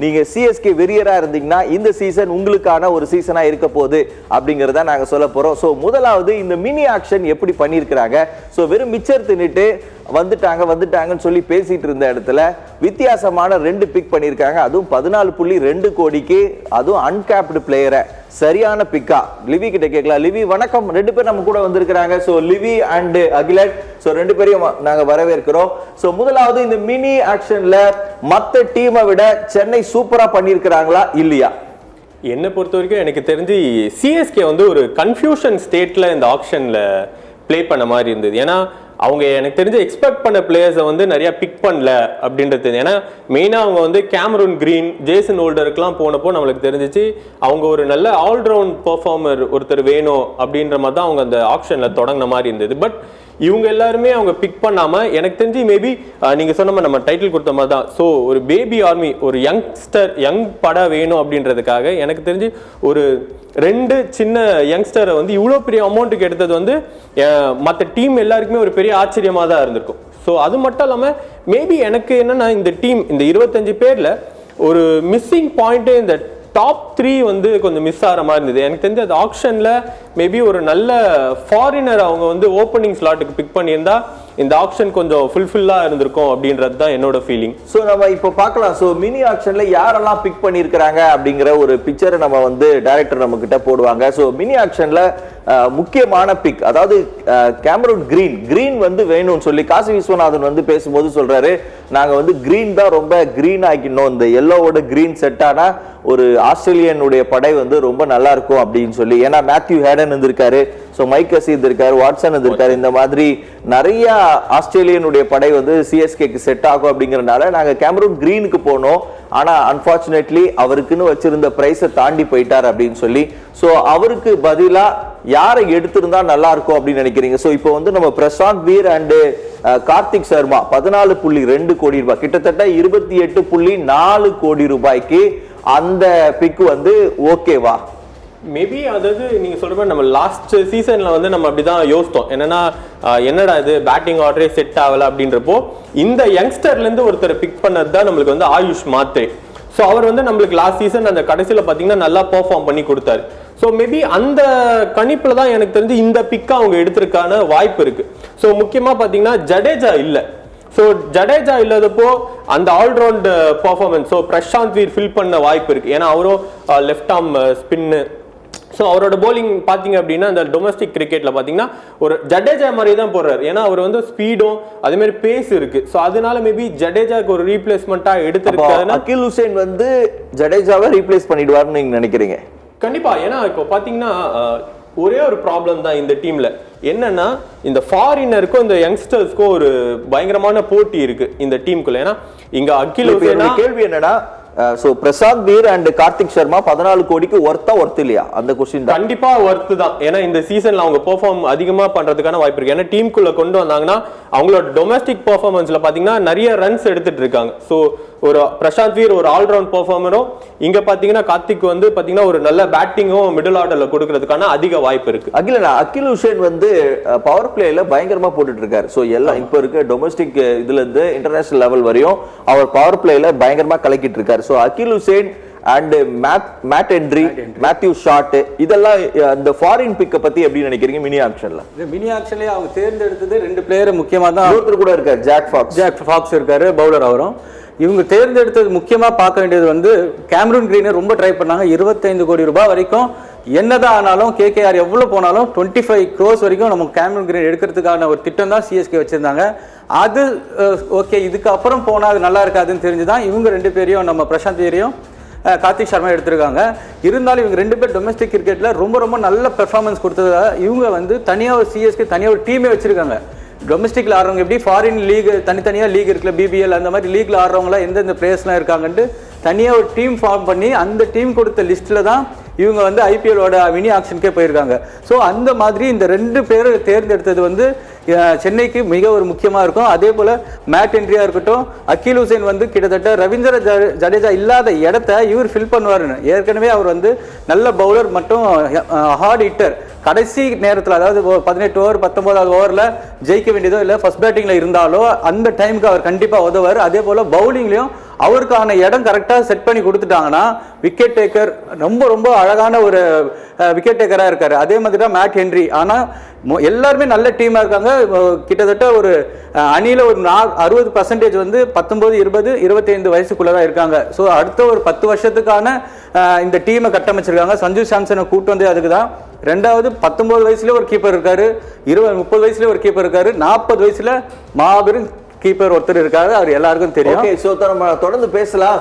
நீங்க சிஎஸ்கே வெறியரா இருந்தீங்கன்னா இந்த சீசன் உங்களுக்கான ஒரு சீசனா இருக்க போகுது அப்படிங்கறத நாங்க சொல்ல போறோம். சோ முதலாவது இந்த மினி ஆக்ஷன் எப்படி பண்ணியிருக்கிறாங்க. சோ வெறும் மிச்சர் தின்னுட்டு வந்துட்டாங்கன்னு சொல்லி பேசிட்டு இருந்த இடத்துல வித்தியாசமான 2 பிக் பண்ணியிருக்காங்க. அதுவும் 14.2 கோடிக்கு, அதுவும் அன்கேப்டு பிளேயரை சரியான பிக்கா. லிவி கிட்ட கேட்கலாம். லிவி வணக்கம். 2 பேர் நம்ம கூட வந்திருக்கிறாங்க. So Livy and Akilan, so 2 பேரையும் நாங்க வரவேற்கிறோம். சோ முதலாவது இந்த மினி ஆக்ஷன்ல மத்த டீமை விட சென்னை சூப்பரா பண்ணியிருக்கிறாங்களா இல்லையா? என்னை பொறுத்த வரைக்கும் எனக்கு தெரிஞ்சு சிஎஸ்கே வந்து ஒரு கன்ஃபியூஷன் ஸ்டேட்ல இந்த ஆக்ஷன்ல பிளே பண்ண மாதிரி இருந்தது. ஏன்னா அவங்க எனக்கு தெரிஞ்சு எக்ஸ்பெக்ட் பண்ண பிளேயர்ஸை வந்து நிறைய பிக் பண்ணல அப்படின்றது. ஏன்னா மெயினாக அவங்க வந்து கேமரூன் கிரீன், ஜேசன் ஹோல்டருக்குலாம் போனப்போ நம்மளுக்கு தெரிஞ்சிச்சு அவங்க ஒரு நல்ல ஆல்ரவுண்ட் பெர்ஃபார்மர் ஒருத்தர் வேணும் அப்படின்ற மாதிரி தான் அவங்க அந்த ஆப்ஷனில் தொடங்கின மாதிரி இருந்தது. பட் இவங்க எல்லாருமே அவங்க பிக் பண்ணாமல் எனக்கு தெரிஞ்சு மேபி நீங்கள் சொன்ன மாதிரி நம்ம டைட்டில் கொடுத்த மாதிரி தான். ஸோ ஒரு பேபி ஆர்மி, ஒரு யங் படம் வேணும் அப்படின்றதுக்காக எனக்கு தெரிஞ்சு ஒரு 2 சின்ன யங்ஸ்டரை வந்து இவ்வளோ பெரிய அமௌண்ட்டுக்கு எடுத்தது வந்து மற்ற டீம் எல்லாருக்குமே ஒரு பெரிய ஆச்சரியமாக தான் இருந்திருக்கும். ஸோ அது மட்டும் இல்லாமல் மேபி எனக்கு என்னன்னா இந்த டீம் இந்த 25 பேரில் ஒரு மிஸ்ஸிங் பாயிண்ட்டு இந்த டாப் 3 வந்து கொஞ்சம் மிஸ் ஆகிற மாதிரி இருந்தது. எனக்கு தெரிஞ்சு அது ஆக்ஷனில் மேபி ஒரு நல்ல ஃபாரினர் அவங்க வந்து ஓப்பனிங் ஸ்லாட்டுக்கு பிக் பண்ணியிருந்தா இந்த ஆக்ஷன் கொஞ்சம் ஃபுல்ஃபில்லாக இருந்திருக்கும் அப்படின்றது தான் என்னோட ஃபீலிங். ஸோ நம்ம இப்போ பார்க்கலாம். ஸோ மினி ஆக்ஷன்ல யாரெல்லாம் பிக் பண்ணியிருக்கிறாங்க அப்படிங்கிற ஒரு பிக்சரை நம்ம வந்து டைரக்டர் நம்ம கிட்ட போடுவாங்க. ஸோ மினி ஆக்ஷன்ல முக்கியமான பிக், அதாவது கேமரூன் கிரீன் வந்து வேணும்னு சொல்லி காசி விஸ்வநாதன் வந்து பேசும்போது சொல்றாரு, நாங்க வந்து கிரீன் தான் ரொம்ப கிரீன் ஆக்கினோம், இந்த எல்லோவோட கிரீன் செட் ஆனா ஒரு ஆஸ்திரேலியனுடைய படை வந்து ரொம்ப நல்லா இருக்கும் அப்படின்னு சொல்லி. ஏன்னா மேத்யூ ஹேடன் இருந்திருக்காரு, ஸோ மைக் ஹசி இருந்திருக்காரு, வாட்சன் இருந்திருக்காரு. இந்த மாதிரி நிறைய ஆஸ்திரேலியனுடைய படை வந்து சிஎஸ்கேக்கு செட் ஆகும் அப்படிங்கறதுனால நாங்க கேமரூன் கிரீனுக்கு போனோம். ஆனா அன்பார்ச்சுனேட்லி அவருக்குன்னு வச்சிருந்த பிரைஸை தாண்டி போயிட்டார் அப்படின்னு சொல்லி. ஸோ அவருக்கு பதிலா யாரை எடுத்திருந்தா நல்லா இருக்கும் அப்படின்னு நினைக்கிறீங்க? ஸோ இப்போ வந்து நம்ம பிரசாந்த் வீர் அண்ட் கார்த்திக் சர்மா 14.2 கோடி ரூபாய், கிட்டத்தட்ட 28.4 கோடி ரூபாய்க்கு அந்த பிக் வந்து ஓகேவா? மேபி அதாவது நீங்க சொல்ற மாதிரி நம்ம லாஸ்ட் சீசன்ல வந்து நம்ம அப்படிதான் யோசித்தோம். என்னடா இது பேட்டிங் ஆர்டரே செட் ஆகல அப்படின்றப்போ இந்த யங்ஸ்டர்ல இருந்து ஒருத்தர் பிக் பண்ணது தான் நம்மளுக்கு வந்து ஆயுஷ் மாத்ரே. ஸோ அவர் வந்து நம்மளுக்கு லாஸ்ட் சீசன் அந்த கடைசியில் பார்த்தீங்கன்னா நல்லா பெர்ஃபார்ம் பண்ணி கொடுத்தாரு. ஸோ மேபி அந்த கணிப்பில் தான் எனக்கு தெரிஞ்சு இந்த பிக்கை அவங்க எடுத்திருக்கான வாய்ப்பு இருக்கு. ஸோ முக்கியமாக பார்த்தீங்கன்னா ஜடேஜா இல்லை. ஸோ ஜடேஜா இல்லாதப்போ அந்த allround performance so Prashant Veer fill பண்ண வாய்ப்பு இருக்கு. ஏன்னா அவரும் லெஃப்ட் ஆர்ம் ஸ்பின்னு. ஸோ அவரோட போலிங் பார்த்தீங்க அப்படின்னா அந்த டொமஸ்டிக் கிரிக்கெட்ல பார்த்தீங்கன்னா ஒரு ஜடேஜா மாதிரி தான் போடுறாரு. ஏன்னா அவர் வந்து ஸ்பீடும் அதே மாதிரி பேஸ் இருக்கு. ஸோ அதனால மேபி ஜடேஜாக்கு ஒரு ரீப்ளேஸ்மெண்டா எடுத்திருக்காரு. அகில் ஹுசைன் வந்து ஜடேஜாவை ரீப்ளேஸ் பண்ணிடுவார்னு நீங்க நினைக்கிறீங்க? கண்டிப்பா. ஏன்னா இப்போ பார்த்தீங்கன்னா ஒரே ஒரு ப்ராப்ளம் தான் இந்த டீம்ல. என்னன்னா இந்த ஃபாரினருக்கும் இந்த யங்ஸ்டர்ஸ்க்கும் ஒரு பயங்கரமான போட்டி இருக்கு இந்த டீமுக்குள்ள. ஏன்னா இங்க அகில் ஹுசைன் கேள்வி என்னன்னா, சோ பிரசாந்த் வீர் அண்ட் கார்த்திக் சர்மா 14 கோடிக்கு ஒர்த் இல்லையா? அந்த क्वेश्चन தான். கண்டிப்பா ஒர்த் தான். ஏன்னா இந்த சீசன்ல அவங்க பெர்ஃபார்ம் அதிகமா பண்றதுக்கான வாய்ப்பு இருக்கு. ஏன்னா டீமுக்குள்ள கொண்டு வந்தாங்கன்னா அவங்களோட டொமஸ்டிக் பெர்ஃபார்மன்ஸ்ல பாத்தீங்கன்னா நிறைய ரன்ஸ் எடுத்துட்டு இருக்காங்க. சோ ஒரு பிரசாந்த் வீர் ஒரு ஆல்ரவுண்ட் பெர்ஃபார்மரும், இங்க பாத்தீங்கன்னா கார்த்திக் வந்து பாத்தீங்கன்னா ஒரு நல்ல பேட்டிங்கும் மிடில் ஆர்டர்ல கொடுக்கறதுக்கான அதிக வாய்ப்பு இருக்கு. அகில் ஹுசைன் வந்து பவர் பிளேல பயங்கரமா போட்டுட்டு இருக்காரு. சோ எல்லாம் இப்ப இருக்க டொமஸ்டிக் இதுல இருந்து இன்டர்நேஷனல் லெவல் வரையும் அவர் பவர் பிளேல பயங்கரமா கலக்கிட்டு இருக்காரு. So Akeal Hosein and Matt Henry, Matthew Short, இதெல்லாம் இந்த ஃபாரின் பிக்க பத்தி எப்படி நினைக்கிறீங்க? மினி ஆக்ஷன்ல மினி ஆக்ஷன்லயே அவங்க தேர்ந்தெடுத்தது 2 பிளேயர் முக்கியமா தான். ஒருத்தர் கூட இருக்காரு, ஜாக் ஃபாக்ஸ் இருக்காரு, பவுலர் அவரும். இவங்க தேர்ந்தெடுத்தது முக்கியமாக பார்க்க வேண்டியது வந்து கேமரூன் கிரீனை ரொம்ப ட்ரை பண்ணாங்க. 25 கோடி ரூபாய் வரைக்கும் என்னதான் ஆனாலும் கேகேஆர் எவ்வளோ போனாலும் 25 crores வரைக்கும் நம்ம கேமரூன் கிரீன் எடுக்கிறதுக்கான ஒரு திட்டம் தான் சிஎஸ்கே வச்சிருந்தாங்க. அது ஓகே, இதுக்கு அப்புறம் போனால் அது நல்லா இருக்காதுன்னு தெரிஞ்சுதான் இவங்க 2 பேரையும் நம்ம பிரசாந்த் வீரையும் கார்த்திக் சர்மா எடுத்திருக்காங்க. இருந்தாலும் இவங்க 2 பேர் டொமஸ்டிக் கிரிக்கெட்டில் ரொம்ப நல்ல பெர்ஃபார்மன்ஸ் கொடுத்ததா இவங்க வந்து தனியாக ஒரு சிஎஸ்கே தனியாக ஒரு டீமே வச்சிருக்காங்க. டொமஸ்டிக்ல ஆடுறவங்க எப்படி ஃபாரின் லீக் தனித்தனியாக லீக் இருக்குல்ல, பிபிஎல் அந்த மாதிரி லீக்ல ஆடுறவங்களாம் எந்தெந்த பிளேயர்ஸ்லாம் இருக்காங்கன்ட்டு தனியாக ஒரு டீம் ஃபார்ம் பண்ணி அந்த டீம் கொடுத்த லிஸ்ட்டில் தான் இவங்க வந்து ஐபிஎலோட மினி ஆக்ஷனுக்கே போயிருக்காங்க. ஸோ அந்த மாதிரி இந்த 2 பேர் தேர்ந்தெடுத்தது வந்து சென்னைக்கு மிக ஒரு முக்கியமாக இருக்கும். அதே போல் மேட் ஹென்ரியா இருக்கட்டும், அகில் ஹுசைன் வந்து கிட்டத்தட்ட ரவீந்திர ஜடேஜா இல்லாத இடத்த இவர் ஃபில் பண்ணுவாருன்னு. ஏற்கனவே அவர் வந்து நல்ல பவுலர் மற்றும் ஹார்ட் ஹிட்டர். கடைசி நேரத்தில் அதாவது 18 ஓவர் 19வது ஓவரில் ஜெயிக்க வேண்டியதோ இல்லை ஃபர்ஸ்ட் பேட்டிங்கில் இருந்தாலோ அந்த டைமுக்கு அவர் கண்டிப்பாக உதவார். அதே போல் பவுலிங்லையும் அவருக்கான இடம் கரெக்டாக செட் பண்ணி கொடுத்துட்டாங்கன்னா விக்கெட் டேக்கர் ரொம்ப ரொம்ப அழகான ஒரு விக்கெட் டேக்கராக இருக்காரு. அதே மாதிரி தான் மேட் ஹென்ரி. ஆனால் எல்லாருமே நல்ல டீமாக இருக்காங்க. கிட்டத்தட்ட ஒரு அணியில் ஒரு 60% வந்து 19, 20, 25 வயசுக்குள்ளே தான் இருக்காங்க. ஸோ அடுத்த ஒரு 10 வருஷத்துக்கான இந்த டீமை கட்டமைச்சிருக்காங்க. சஞ்சு சாம்சனை கூட்டு வந்து அதுக்கு தான். ரெண்டாவது 19 வயசுல ஒரு கீப்பர் இருக்காரு, 30 வயசுல ஒரு கீப்பர் இருக்காரு, 40 வயசுல மாபெரும் கீப்பர் ஒருத்தர் இருக்காரு. அவர் எல்லாருக்கும் தெரியும். ஓகே, சோ நம்ம தொடர்ந்து பேசலாம்.